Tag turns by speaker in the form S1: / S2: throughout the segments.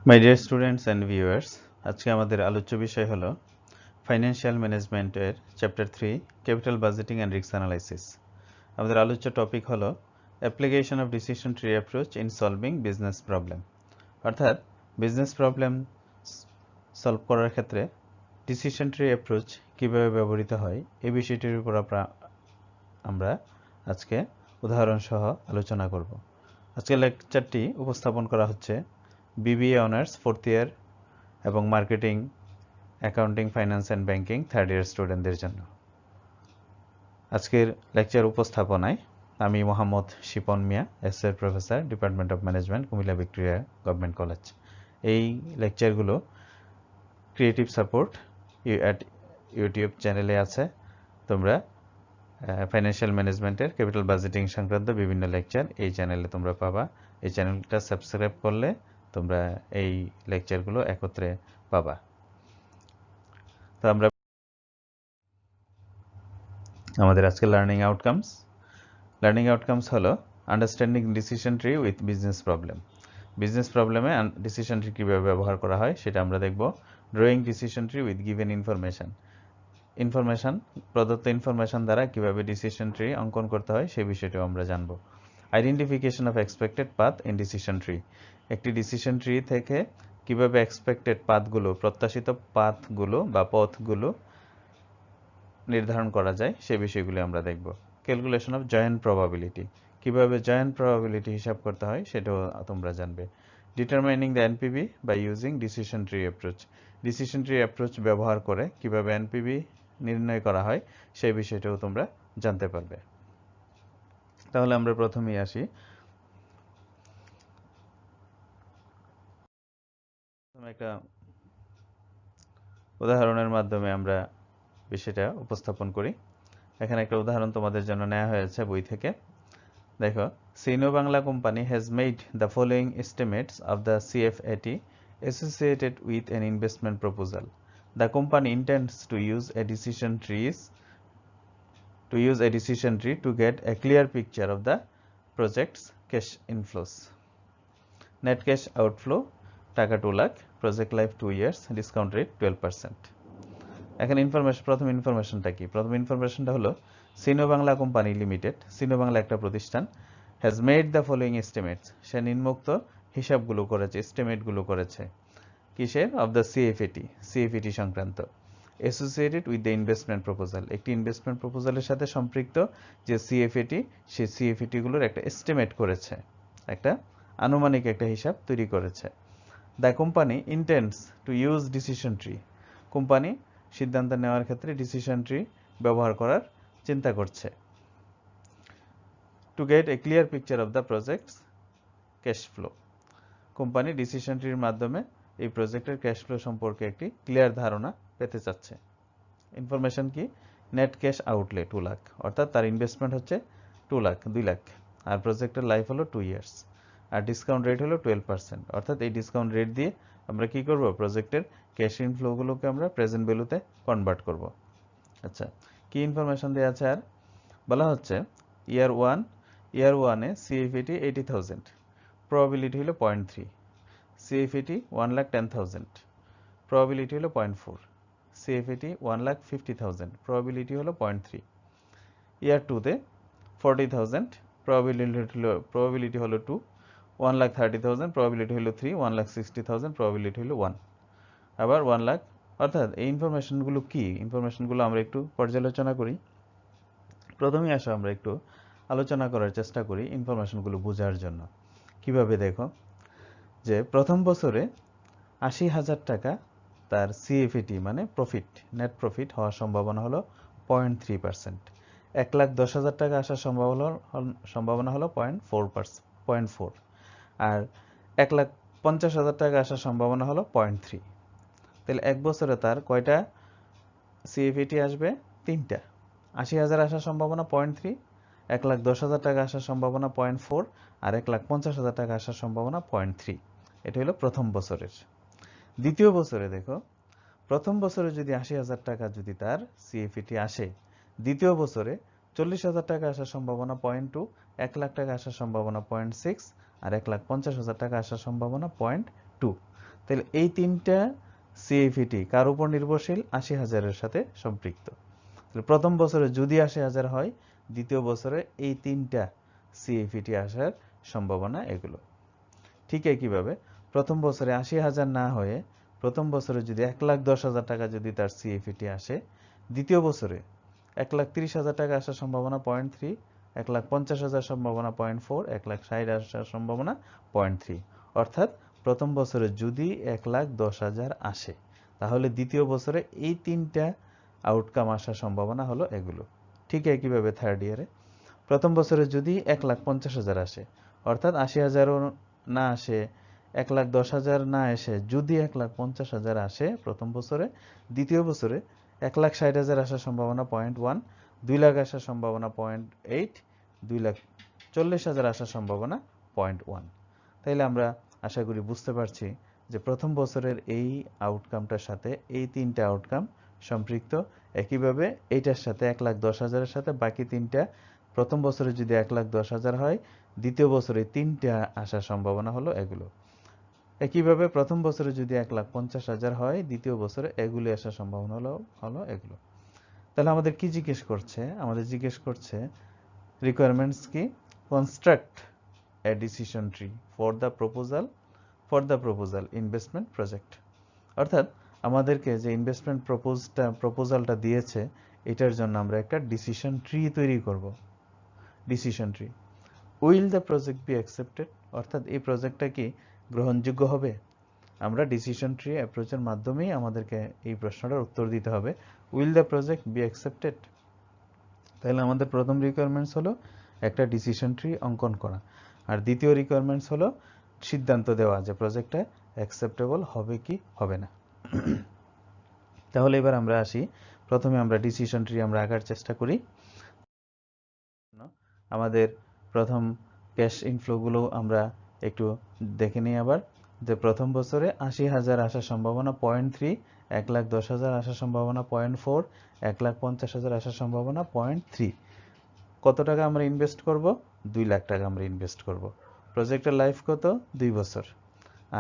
S1: My dear students and viewers, আজকে আমাদের আলোচ্য বিষয় হলো ফাইন্যান্সিয়াল ম্যানেজমেন্টের chapter 3 capital budgeting and risk analysis. আমাদের আলোচ্য টপিক হলো application of decision tree approach in solving business problem. অর্থাৎ বিজনেস প্রবলেম সলভ করার ক্ষেত্রে ডিসিশন ট্রি অ্যাপ্রোচ কীভাবে ব্যবহৃত হয় এই বিষয়টির উপর আমরা আজকে উদাহরণ সহ আলোচনা করব। আজকের লেকচারটি উপস্থাপন করা হচ্ছে বিবিএ অনার্স 4th ইয়ার এবং marketing, accounting, finance and banking 3rd year স্টুডেন্টদের জন্য। আজকের লেকচার উপস্থাপনায় আমি Mohammad Shipon Mia, associate professor, department of management, Comilla Victoria government college. এই লেকচারগুলো ক্রিয়েটিভ সাপোর্ট ইউটিউব চ্যানেলে আছে। তোমরা ফাইন্যান্সিয়াল ম্যানেজমেন্টের ক্যাপিটাল বাজেটিং সংক্রান্ত বিভিন্ন লেকচার এই চ্যানেলে তোমরা পাবা। এই চ্যানেলটা সাবস্ক্রাইব করলে তোমরা এই লেকচারগুলো একত্রে পাবা। তো আমরা আমাদের আজকে লার্নিং আউটকামস হলো understanding decision tree with business problem. Business প্রবলেমে ডিসিশন ট্রি কীভাবে ব্যবহার করা হয় সেটা আমরা দেখব। Drawing decision tree with given information প্রদত্ত ইনফরমেশন দ্বারা কিভাবে ডিসিশন ট্রি অঙ্কন করতে হয় সেই বিষয়টাও আমরা জানব। Identification of expected path in decision tree, একটি ডিসিশন ট্রি থেকে কিভাবে এক্সপেক্টেড পাথগুলো, প্রত্যাশিত পাথগুলো বা পথগুলো নির্ধারণ করা যায় সেই বিষয়গুলো আমরা দেখব। ক্যালকুলেশন অফ জয়েন্ট প্রবাবিলিটি, কিভাবে জয়েন্ট প্রবাবিলিটি হিসাব করতে হয় সেটাও তোমরা জানবে। Determining the NPV by using decision tree approach, decision tree approach ব্যবহার করে কিভাবে এনপিভি নির্ণয় করা হয় সেই বিষয়টাও তোমরা জানতে পারবে। তাহলে আমরা প্রথমেই আসি। একটা উদাহরণের মাধ্যমে আমরা বিষয়টা উপস্থাপন করি। এখানে একটা উদাহরণ তোমাদের জন্য নেওয়া হয়েছে বই থেকে। দেখো, Sino Bangla company has made the following estimates of the CFAT associated with an investment proposal. The company intends to use a decision tree to get a clear picture of the project's cash inflows. Net cash outflow টাকা 2 lakh, project life 2 years, discount rate 12%. এখানে প্রথম ইনফরমেশনটা কি? প্রথম ইনফরমেশনটা হলো Sino Bangla company limited, Sino Bangla একটা প্রতিষ্ঠান, has made the following estimates, সে নিম্নোক্ত হিসাবগুলো করেছে, এস্টিমেটগুলো করেছে। কিসের? অফ দ্য সিএফএটি সংক্রান্ত। Associated with the investment proposal, একটি ইনভেস্টমেন্ট প্রপোজালের সাথে সম্পৃক্ত যে সিএফএটি, সেই সিএফএটিগুলোর একটা এস্টিমেট করেছে, একটা আনুমানিক একটা হিসাব তৈরি করেছে। The company intends to use decision tree, company সিদ্ধান্ত নেওয়ার ক্ষেত্রে ডিসিশন ট্রি ব্যবহার করার চিন্তা করছে। To get A clear picture of the projects cash flow, company decision ট্রির মাধ্যমে এই প্রজেক্টের ক্যাশ ফ্লো সম্পর্কে একটি ক্লিয়ার ধারণা পেতে চাচ্ছে। ইনফরমেশন কি? নেট ক্যাশ আউটলে 2 লাখ, অর্থাৎ তার ইনভেস্টমেন্ট হচ্ছে 2 লাখ, আর প্রজেক্টের লাইফ হলো 2 ইয়ার্স, আর ডিসকাউন্ট রেট হলো 12%। অর্থাৎ এই ডিসকাউন্ট রেট দিয়ে আমরা কি করব? প্রজেক্টের ক্যাশ ইনফ্লোগুলোকে আমরা প্রেজেন্ট ভ্যালুতে কনভার্ট করব। আচ্ছা, কি ইনফরমেশন দেওয়া আছে? আর বলা হচ্ছে ইয়ার ওয়ানে সিএফএটি 80,000, প্রবাবিলিটি হলো 0.3, সিএফএটি 1,10,000, প্রবাবিলিটি হলো 0.4, সিএফএটি 1,50,000, প্রবাবিলিটি হলো 0.3। ইয়ার 2তে 40,000, প্রবাবিলিটি হলো 2, 1,30,000, প্রবাবিলিটি হলো 3, 1,60,000, প্রবাবিলিটি হলো 1, আবার 1 লাখ। অর্থাৎ এই ইনফরমেশনগুলো কি? ইনফরমেশনগুলো আমরা একটু পর্যালোচনা করি। প্রথমেই আসো আমরা একটু আলোচনা করার চেষ্টা করি ইনফরমেশনগুলো বোঝার জন্য। কিভাবে? দেখো, যে প্রথম বছরে 80,000 টাকা তার সিএফএটি মানে প্রফিট, নেট প্রফিট হওয়ার সম্ভাবনা হলো 0.3%। 1,10,000 টাকা আসার সম্ভাবনা হলো 0.4, আর 1,50,000 টাকা আসার সম্ভাবনা হলো 0.3। তাহলে এক বছরে তার কয়টা সিএফএটি আসবে? 3টা। 80,000 আসার সম্ভাবনা 0.3, 1,10,000 টাকা আসার সম্ভাবনা 0.4, আর 1,50,000 টাকা আসার সম্ভাবনা 0.3। এটা হলো প্রথম বছরের। দ্বিতীয় বছরে দেখো, প্রথম বছরে যদি 80,000 টাকা যদি তার সিএফএটি আসে, দ্বিতীয় বছরে 40,000 টাকা আসার সম্ভাবনা 0.2, 1 লাখ টাকা আসার সম্ভাবনা 0.6, আর 1,50,000 টাকা আসার সম্ভাবনা 0.2। তাহলে এই তিনটা সিএফিটি কার উপর নির্ভরশীল? ৮০,০০০-এর সাথে সম্পৃক্ত। তাহলে প্রথম বছরে যদি ৮০,০০০ হয়, দ্বিতীয় বছরে এই তিনটা সিএফিটি আসার সম্ভাবনা এগুলো। ঠিক একইভাবে প্রথম বছরে ৮০,০০০ না হয়ে প্রথম বছরে যদি ১,১০,০০০ টাকা যদি তার সিএফিটি আসে, দ্বিতীয় বছরে ১,৩০,০০০ টাকা আসার সম্ভাবনা 0.3, ১,৫০,০০০ সম্ভাবনা 0.4, ১,৬০,০০০ আসার সম্ভাবনা 0.3। অর্থাৎ প্রথম বছরে যদি ১,১০,০০০ আসে, তাহলে দ্বিতীয় বছরে এই তিনটা আউটকাম আসার সম্ভাবনা হলো এগুলো। ঠিক একইভাবে থার্ড ইয়ারে প্রথম বছরে যদি ১,৫০,০০০ আসে, অর্থাৎ ৮০,০০০ও না আসে, ১,১০,০০০ না এসে যদি ১,৫০,০০০ আসে প্রথম বছরে, দ্বিতীয় বছরে ১,৬০,০০০ আসার সম্ভাবনা 0.1, ২,০০,০০০ আসার সম্ভাবনা 0.8, ২,৪০,০০০ আসার সম্ভাবনা 0.1। তাইলে আমরা আশা করি বুঝতে পারছি যে প্রথম বছরের এই আউটকামটার সাথে এই তিনটা আউটকাম সম্পৃক্ত। একইভাবে এইটার সাথে ১,১০,০০০-এর সাথে বাকি তিনটা, প্রথম বছরে যদি ১,১০,০০০ হয়, দ্বিতীয় বছরে তিনটা আসার সম্ভাবনা হলো এগুলো। একইভাবে প্রথম বছরে যদি ১,৫০,০০০ হয়, দ্বিতীয় বছরে এগুলি আসার সম্ভাবনা হলো এগুলো। তাহলে আমাদের কি জিজ্ঞেস করছে? আমাদের জিজ্ঞেস করছে রিকোয়ারমেন্টস কি? Construct a decision tree for the proposal investment project. অর্থাৎ আমাদেরকে যে ইনভেস্টমেন্ট প্রপোজালটা দিয়েছে, এটার জন্য আমরা একটা ডিসিশন ট্রি তৈরি করব। Decision tree. Will the project be accepted? অর্থাৎ এই প্রজেক্টটা কি গ্রহণযোগ্য হবে? আমরা ডিসিশন ট্রি অ্যাপ্রোচের মাধ্যমেই আমাদেরকে এই প্রশ্নটার উত্তর দিতে হবে। Will the project be accepted? তাহলে আমাদের প্রথম রিকোয়ারমেন্টস হলো একটা ডিসিশন ট্রি অঙ্কন করা, আর দ্বিতীয় রিকোয়ারমেন্টস হলো সিদ্ধান্ত দেওয়া যে প্রজেক্টটা অ্যাকসেপ্টেবল হবে কি হবে না। তাহলে এবার আমরা আসি, প্রথমে আমরা ডিসিশন ট্রি আমরা আঁকার চেষ্টা করি। আমাদের প্রথম ক্যাশ ইনফ্লোগুলো আমরা একটু দেখে নিই আবার, যে প্রথম বছরে ৮০,০০০ আসার সম্ভাবনা 0.3, ১,১০,০০০ আসার সম্ভাবনা 0.4, ১,৫০,০০০ আসার সম্ভাবনা 0.3। কত টাকা আমরা ইনভেস্ট করব? ২,০০,০০০ টাকা আমরা ইনভেস্ট করব। প্রজেক্টের লাইফ কত? ২ বছর।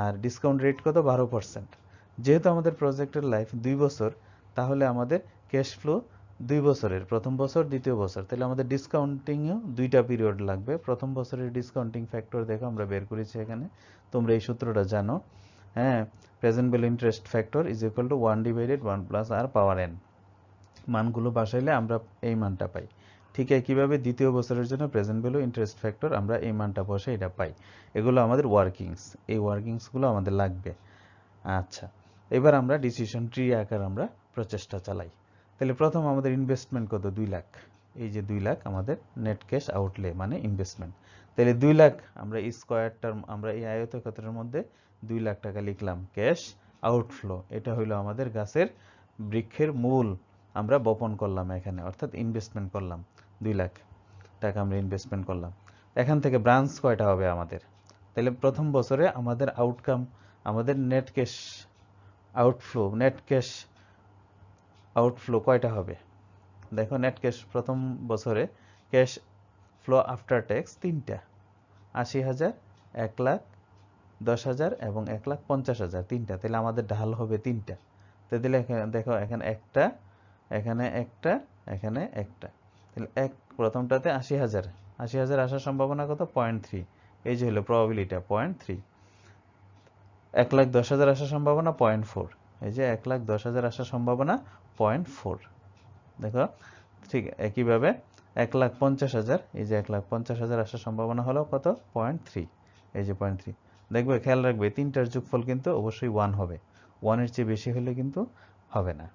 S1: আর ডিসকাউন্ট রেট কত? 12%। যেহেতু আমাদের প্রজেক্টের লাইফ 2 বছর, তাহলে আমাদের ক্যাশ ফ্লো 2 বছরের, প্রথম বছর দ্বিতীয় বছর, তাহলে আমাদের ডিসকাউন্টিংও 2টা পিরিয়ড লাগবে। প্রথম বছরের ডিসকাউন্টিং ফ্যাক্টর দেখো আমরা বের করেছি এখানে, তোমরা এই সূত্রটা জানো। হ্যাঁ, present value interest factor is equal to 1/1 plus R power n। মানগুলো বসাইলে আমরা এই মানটা পাই। ঠিক একইভাবে দ্বিতীয় বছরের জন্য প্রেজেন্ট ভ্যালু ইন্টারেস্ট ফ্যাক্টর আমরা এই মানটা বসে এটা পাই। এগুলো আমাদের ওয়ার্কিংস, এই ওয়ার্কিংসগুলো আমাদের লাগবে। আচ্ছা, এবার আমরা ডিসিশন ট্রি আকার আমরা প্রচেষ্টা চালাই। তাহলে প্রথম আমাদের ইনভেস্টমেন্ট কত? 2,০০,০০০। এই যে 2,০০,০০০ আমাদের নেট ক্যাশ আউটলে মানে ইনভেস্টমেন্ট। তাহলে 2,০০,০০০ আমরা এই স্কোয়ার টার্ম, আমরা এই আয়তক্ষেত্রের মধ্যে 2,০০,০০০ টাকা লিখলাম ক্যাশ আউটফ্লো। এটা হলো আমাদের গাছের বৃক্ষের মূল আমরা বপন করলাম এখানে, অর্থাৎ ইনভেস্টমেন্ট করলাম 2,০০,০০০ টাকা আমরা ইনভেস্টমেন্ট করলাম। এখান থেকে ব্রাঞ্চ কয়টা হবে আমাদের? তাহলে প্রথম বছরে আমাদের আউটকাম, আমাদের নেট ক্যাশ আউটফ্লো কয়টা হবে? দেখো, নেট ক্যাশ প্রথম বছরে ক্যাশ ফ্লো আফটার ট্যাক্স 3টা, ৮০,০০০, ১,১০,০০০ এবং ১,৫০,০০০, 3টা। তাহলে আমাদের ঢাল হবে 3টা। তাহলে দেখো এখানে একটা, এখানে একটা, এখানে একটা। তাহলে প্রথমটাতে ৮০,০০০ আসার সম্ভাবনা কত? 0.3। এই যে হলো প্রবাবিলিটি 0.3। ১,১০,০০০ আসার সম্ভাবনা 0.4। এই যে ১,১০,০০০ আসার সম্ভাবনা 0.4। দেখো, ঠিক একইভাবে ১,৫০,০০০, এই যে ১,৫০,০০০ আসার সম্ভাবনা হলো কত? 0.3। এই যে 0.3। দেখবে, খেয়াল রাখবে, তিনটার যোগফল কিন্তু অবশ্যই 1 হবে। 1-এর চেয়ে বেশি হলে কিন্তু হবে না।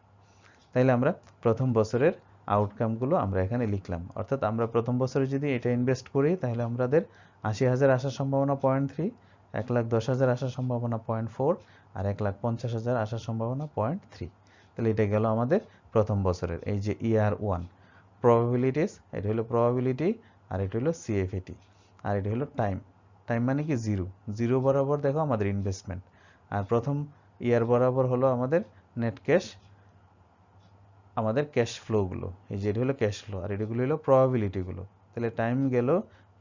S1: তাইলে আমরা প্রথম বছরের আউটকামগুলো আমরা এখানে লিখলাম। অর্থাৎ আমরা প্রথম বছরে যদি এটা ইনভেস্ট করি, তাহলে আমাদের ৮০,০০০ আসার সম্ভাবনা 0.3, ১,১০,০০০ আসার সম্ভাবনা 0.4, আর ১,৫০,০০০ আসার সম্ভাবনা 0.3। তাহলে এটা গেল আমাদের প্রথম বছরের এই যে ইয়ার 1 প্রবাবিলিটিস। এটা হলো প্রবাবিলিটি, আর এটা হলো সিএফএটি, আর এটা হলো টাইম। টাইম মানে কি? 0 বরাবর দেখো আমাদের ইনভেস্টমেন্ট, আর প্রথম ইয়ার বরাবর হলো আমাদের নেট ক্যাশ, আমাদের ক্যাশ ফ্লোগুলো। এই যে এটা হলো ক্যাশ ফ্লো, আর এগুলো হলো প্রবাবিলিটিগুলো। তাহলে টাইম গেল,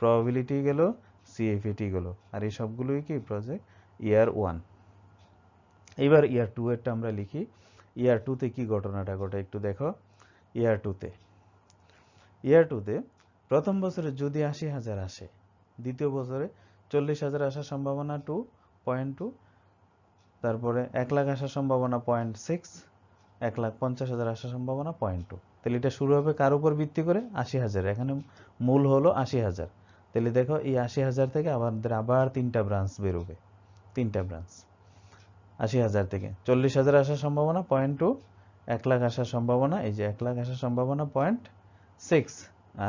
S1: প্রবাবিলিটি গেল, সিএফএটি গেল, আর এই সবগুলোই কি প্রজেক্ট ইয়ার 1। এবার ইয়ার 2 এরটা আমরা লিখি। ইয়ার 2 তে কি ঘটনাটা ঘটে একটু দেখো। ইয়ার 2 তে প্রথম বছরে যদি ৮০,০০০ আসে, দ্বিতীয় বছরে ৪০,০০০ আসার সম্ভাবনা 2.2, তারপরে ১,০০,০০০ আসার সম্ভাবনা 0.6, ১,৫০,০০০ আসার সম্ভাবনা 0.2। তাহলে এটা শুরু হবে কার উপর ভিত্তি করে? ৮০,০০০। এখানে মূল হলো ৮০,০০০। তাহলে দেখো এই ৮০,০০০ থেকে আমাদের আবার ৩টা ব্রাঞ্চ বেরোবে, ৩টা ব্রাঞ্চ। ৮০,০০০ থেকে ৪০,০০০ আসার সম্ভাবনা 0.2, ১,০০,০০০ আসার সম্ভাবনা, এই যে ১,০০,০০০ আসার সম্ভাবনা 0.6,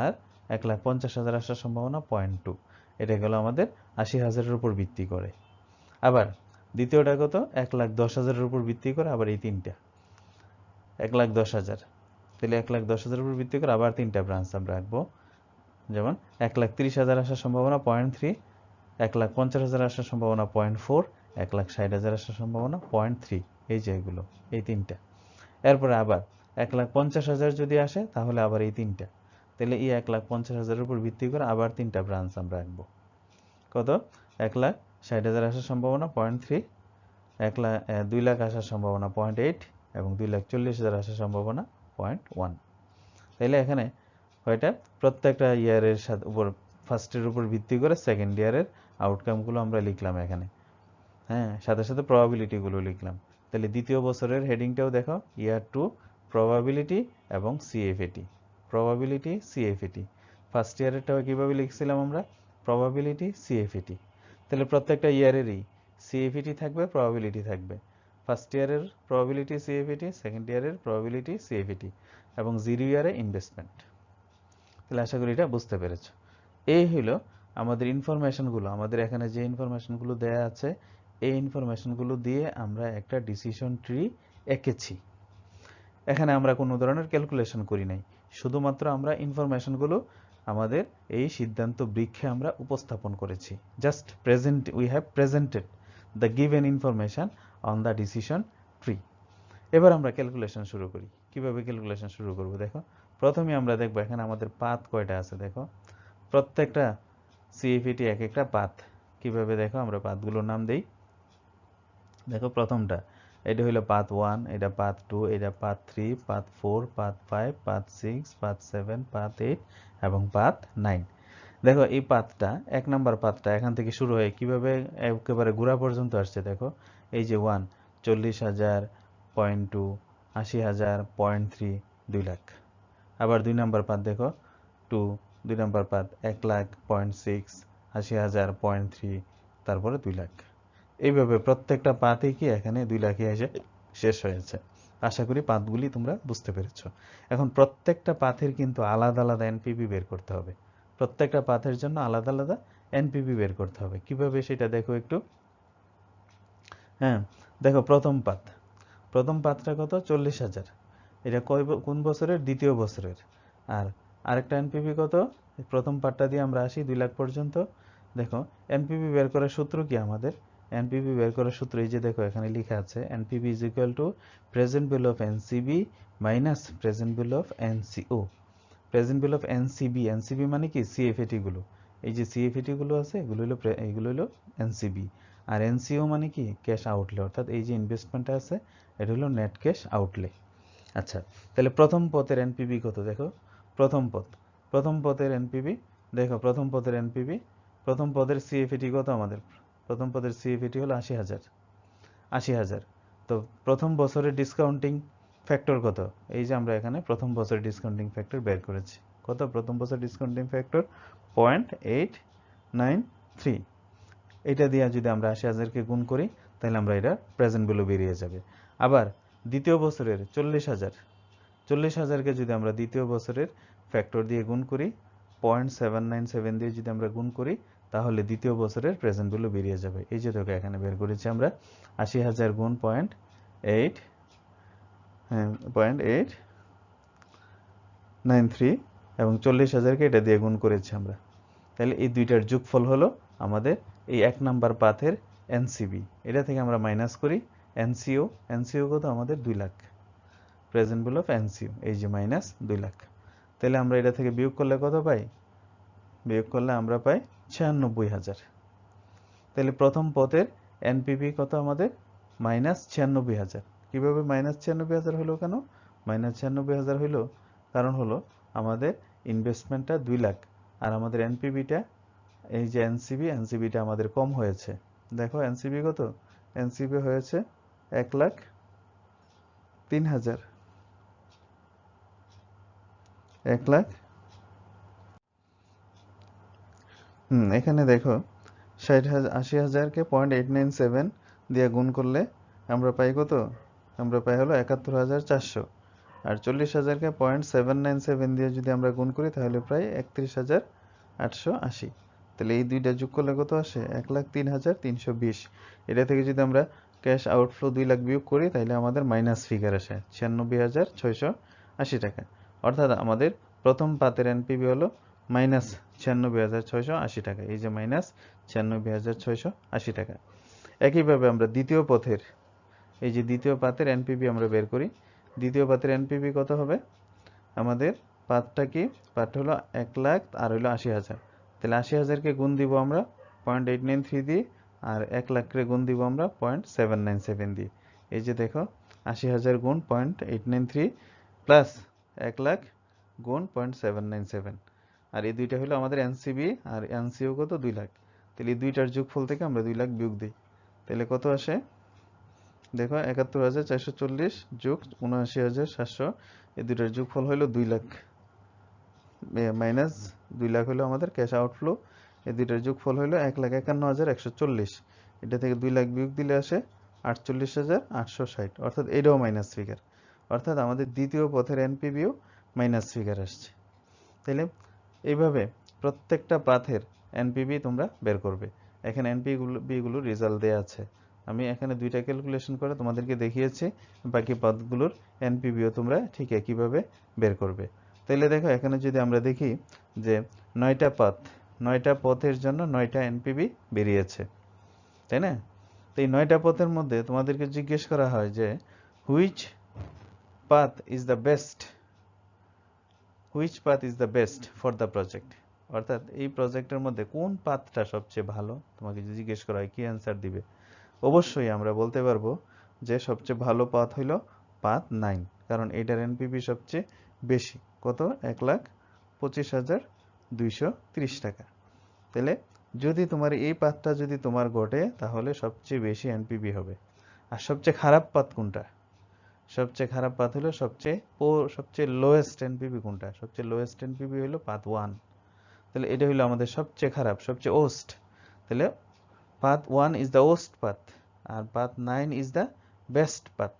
S1: আর ১,৫০,০০০ আসার সম্ভাবনা 0.2। এটা গেল আমাদের ৮০,০০০-এর উপর ভিত্তি করে। আবার দ্বিতীয়টা কত? ১,১০,০০০-এর উপর ভিত্তি করে আবার এই ৩টা ১,১০,০০০। তাহলে ১,১০,০০০-এর উপর ভিত্তি করে আবার 3টা ব্রাঞ্চ আমরা রাখবো। যেমন ১,৩০,০০০ আসার সম্ভাবনা 0.3, ১,৫০,০০০ আসার সম্ভাবনা 0.4, ১,৬০,০০০ আসার সম্ভাবনা 0.3। এই যে এগুলো, এই 3টা। এরপরে আবার ১,৫০,০০০ যদি আসে তাহলে আবার এই 3টা। তাহলে এই ১,৫০,০০০-এর উপর ভিত্তি করে আবার 3টা ব্রাঞ্চ আমরা রাখবো। কত? ১,৬০,০০০ আসার সম্ভাবনা 0.3, ২,০০,০০০ আসার সম্ভাবনা 0.8 এবং ২,৪০,০০০ আসার সম্ভাবনা 0.1। তাইলে এখানে কয়টা? প্রত্যেকটা ইয়ারের সাথে উপর, ফার্স্টের উপর ভিত্তি করে সেকেন্ড ইয়ারের আউটকামগুলো আমরা লিখলাম এখানে। হ্যাঁ, সাথে সাথে প্রবাবিলিটিগুলো লিখলাম। তাহলে দ্বিতীয় বছরের হেডিংটাও দেখো, ইয়ার 2 প্রবাবিলিটি এবং সিএফএটি। Probability, CFAT. ফার্স্ট ইয়ারেরটাও কিভাবে লিখছিলাম আমরা? Probability, CFAT. তাহলে প্রত্যেকটা ইয়ারেরই সিএফএটি থাকবে, প্রবাবিলিটি থাকবে। ফার্স্ট ইয়ারের প্রবাবিলিটি সিএফএটি, সেকেন্ড ইয়ারের প্রবাবিলিটি সিএফএটি, এবং 0 ইয়ারে ইনভেস্টমেন্ট। তাহলে আশা করি এটা বুঝতে পেরেছ। এই হলো আমাদের ইনফরমেশনগুলো, আমাদের এখানে যে ইনফরমেশনগুলো দেয়া আছে, এই ইনফরমেশনগুলো দিয়ে আমরা একটা ডিসিশন ট্রি এঁকেছি। এখানে আমরা কোনো ধরনের ক্যালকুলেশন করি নাই, শুধুমাত্র আমরা ইনফরমেশনগুলো আমাদের এই সিদ্ধান্ত বৃক্ষে আমরা উপস্থাপন করেছি। Just present, we have presented the given information on the decision tree. এবার আমরা ক্যালকুলেশন শুরু করি। কিভাবে ক্যালকুলেশন শুরু করব দেখো। প্রথমে আমরা দেখব এখানে আমাদের পাথ কয়টা আছে দেখো। প্রত্যেকটা সিএফএটি এক একটা পাথ। কিভাবে দেখো, আমরা পাথগুলোর নাম দেই। দেখো প্রথমটা, এটা হলো পাথ 1, এটা পাথ 2, এটা path 3, path 4, path 5, path 6, path 7, path 8 এবং পাথ 9। দেখো এই পাথটা, 1 নাম্বার পাথটা এখান থেকে শুরু হয়ে কিভাবে একেবারে গোড়া পর্যন্ত আসছে দেখো। এই যে 1, 40,000, 0.2, 80,000, 0.3, 2 লাখ। আবার 2 নাম্বার পাথ দেখো, 2 নাম্বার পাথ 1 লাখ, 0.6, 80,000, 0.3, তারপরে 2 লাখ। এইভাবে প্রত্যেকটা পাথে কি এখানে 2 লাখে এসে শেষ হয়েছে। আশা করি পাথগুলি তোমরা বুঝতে পেরেছো। এখন প্রত্যেকটা পাথের কিন্তু আলাদা আলাদা এনপিভি বের করতে হবে। প্রত্যেকটা পাথের জন্য আলাদা আলাদা এনপিভি বের করতে হবে। কিভাবে সেটা দেখো একটু। হ্যাঁ, দেখো প্রথম পাথটা কত? 40,000। এটা কোন বছরের? দ্বিতীয় বছরের। আর আরেকটা এনপিভি কত? প্রথম পার্টটা দিয়ে আমরা আসি 2 লাখ পর্যন্ত। দেখো এনপিভি বের করার সূত্র কি আমাদের? এনপিভি বের করার সূত্র এই যে দেখো এখানে লেখা আছে, NPV is equal to present value of NCB minus present value of NCO. Present value of NCB, NCB মানে কি? সিএফএটি গুলো। এই যে সিএফএটি গুলো আছে, এগুলো হলো এনসিবি। আর এনসিও মানে কি? ক্যাশ আউটলে, অর্থাৎ এই যে ইনভেস্টমেন্টটা আছে এটা হলো নেট ক্যাশ আউটলে। আচ্ছা, তাহলে প্রথম পথের এনপিভি কত দেখো। প্রথম পথের এনপিভি দেখো, প্রথম পদের সিএফএটি কত আমাদের? প্রথম পদের সিএফএটি হলো 80,000। তো প্রথম বছরের ডিসকাউন্টিং ফ্যাক্টর কত? এই যে আমরা এখানে প্রথম বছরের ডিসকাউন্টিং ফ্যাক্টর বের করেছি। কত প্রথম বছর ডিসকাউন্টিং ফ্যাক্টর? 0.893। এটা দিয়ে যদি আমরা 80,000-কে গুণ করি তাহলে আমরা এটা প্রেজেন্ট ভ্যালু বেরিয়ে যাবে। আবার দ্বিতীয় বছরের 40,000-কে যদি আমরা দ্বিতীয় বছরের ফ্যাক্টর দিয়ে গুণ করি, 0.797 দিয়ে যদি আমরা গুণ করি তাহলে দ্বিতীয় বছরের প্রেজেন্ট ভ্যালু বেরিয়ে যাবে। এই যে তোকে এখানে বের করেছি আমরা, 80,000 গুণ 0.893 এবং 40,000-কে এটা দিয়ে গুণ করেছি আমরা। তাহলে এই দুইটার যোগফল হলো আমাদের এই 1 নাম্বার পাথের এনসিবি। এটা থেকে আমরা মাইনাস করি এনসিও কত আমাদের? 2 lakh. Present value of NCO, এই যে মাইনাস 2 লাখ। তাহলে আমরা এটা থেকে বিয়োগ করলে কত পাই? বিয়োগ করলে আমরা পাই 96,000। তাহলে প্রথম পথের এনপিভি কত আমাদের? -৯৬,০০০। কিভাবে -৯৬,০০০ হলো কেন? -৯৬,০০০ হলো কারণ হলো আমাদের ইনভেস্টমেন্টটা 2 লাখ আর আমাদের এনপিভিটা এই যে এনসিবিটা আমাদের কম হয়েছে। দেখো এনসিবি কত? এনসিবি হয়েছে 1,03,000। 1 লাখ এখানে দেখো 80,000কে 0.897 দিয়ে গুণ করলে আমরা পাই কত? আমরা পাই হলো 71,400। আর 40,000কে 0.797 দিয়ে যদি আমরা গুণ করি তাহলে প্রায় 31,880। তাহলে এই দুইটা যোগ করলে কত আসে? 1,03,320। এটা থেকে যদি আমরা ক্যাশ আউটফ্লো 2 লাখ বিয়োগ করি তাহলে আমাদের মাইনাস ফিগার আসে 96,680 টাকা। অর্থাৎ আমাদের প্রথম পাতের এনপিভি হলো -96,680 টাকা। এই যে -96,680 টাকা। একইভাবে আমরা দ্বিতীয় পথের এই যে দ্বিতীয় পাতের এনপিভি আমরা বের করি। দ্বিতীয় পাতের এনপিভি কত হবে? আমাদের পাতটা কি? পাতটা হলো 1 লাখ আর হলো 80,000। তাহলে 80,000কে গুণ দিব আমরা 0.893 দিয়ে আর 1 লাখকে গুণ দিব আমরা 0.797 দিয়ে। এই যে দেখো 80,000 গুণ 0.893 প্লাস 1 লাখ গুণ 0.797। আর এই দুইটা হলো আমাদের এনসিবি আর এনসিও কত? 2 লাখ। তাহলে এই দুইটার যোগফল থেকে আমরা 2 লাখ বিয়োগ দিই। তাহলে কত আসে? দেখো 71,440 যোগ 79,700, এই দুইটার যোগফল হলো 2 লাখ মাইনাস 2 লাখ হলো আমাদের ক্যাশ আউটফ্লো। এই দুইটার যোগফল হলো 1,51,140। এটা থেকে 2 লাখ বিয়োগ দিলে আসে 48,860। অর্থাৎ এটাও মাইনাস ফিগার। অর্থাৎ আমাদের দ্বিতীয় পথের এনপিভিও মাইনাস ফিগার আসছে। তাহলে এইভাবে প্রত্যেকটা পাথের এনপিভি তোমরা বের করবে। এখানে এনপিভি গুলোর রেজাল্ট দেয়া আছে। আমি এখানে দুইটা ক্যালকুলেশন করে তোমাদেরকে দেখিয়েছি। বাকি পথগুলোর এনপিভিও তোমরা ঠিক একইভাবে বের করবে। তাহলে দেখো এখানে যদি আমরা দেখি যে 9টা পথের জন্য 9টা এনপিভি বেরিয়েছে, তাই না? তো এই 9টা পথের মধ্যে তোমাদেরকে জিজ্ঞেস করা হয় যে which path is the best for the project. অর্থাৎ এই প্রজেক্টের মধ্যে কোন পাথটা সবচেয়ে ভালো, তোমাকে যদি জিজ্ঞেস করা হয় কি অ্যান্সার দিবে? অবশ্যই আমরা বলতে পারবো যে সবচেয়ে ভালো পাথ হইল পাথ 9, কারণ এটার এনপিভি সবচেয়ে বেশি। কত? 1,25,230 টাকা। তাহলে যদি তোমার এই পাথটা যদি তোমার ঘটে তাহলে সবচেয়ে বেশি এনপিভি হবে। আর সবচেয়ে খারাপ পাথ কোনটা? সবচেয়ে খারাপ পাথ হলো সবচেয়ে লোয়েস্ট এনপিভি কোনটা? সবচেয়ে লোয়েস্ট এনপিভি হলো পাথ 1। তাহলে এটা হলো আমাদের সবচেয়ে খারাপ, সবচেয়ে ওস্ট। তাহলে path 1 is the worst path আর path 9 is the best path.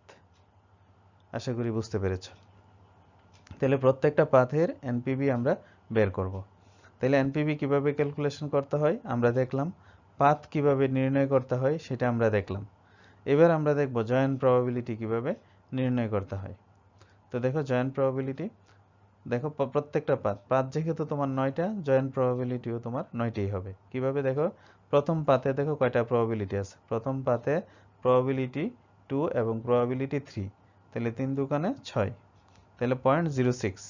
S1: আশা করি বুঝতে পেরেছ। তাহলে প্রত্যেকটা পাথের এনপিভি আমরা বের করব। তাহলে এনপিভি কিভাবে ক্যালকুলেশন করতে হয় আমরা দেখলাম, পাথ কিভাবে নির্ণয় করতে হয় সেটা আমরা দেখলাম। এবার আমরা দেখব জয়েন্ট প্রবাবিলিটি কিভাবে নির্ণয় করতে হয়। তো দেখো জয়েন্ট প্রবাবিলিটি, দেখো প্রত্যেকটা পাথ যেহেতু তোমার 9টা, জয়েন্ট প্রবাবিলিটিও তোমার 9টাই হবে। কিভাবে? দেখো প্রথম পাথে দেখো কয়টা প্রবাবিলিটি আছে। প্রথম পাথে প্রবাবিলিটি 2 এবং প্রবাবিলিটি 3, তাহলে 3 দুগুণে 6, তাহলে 0.06।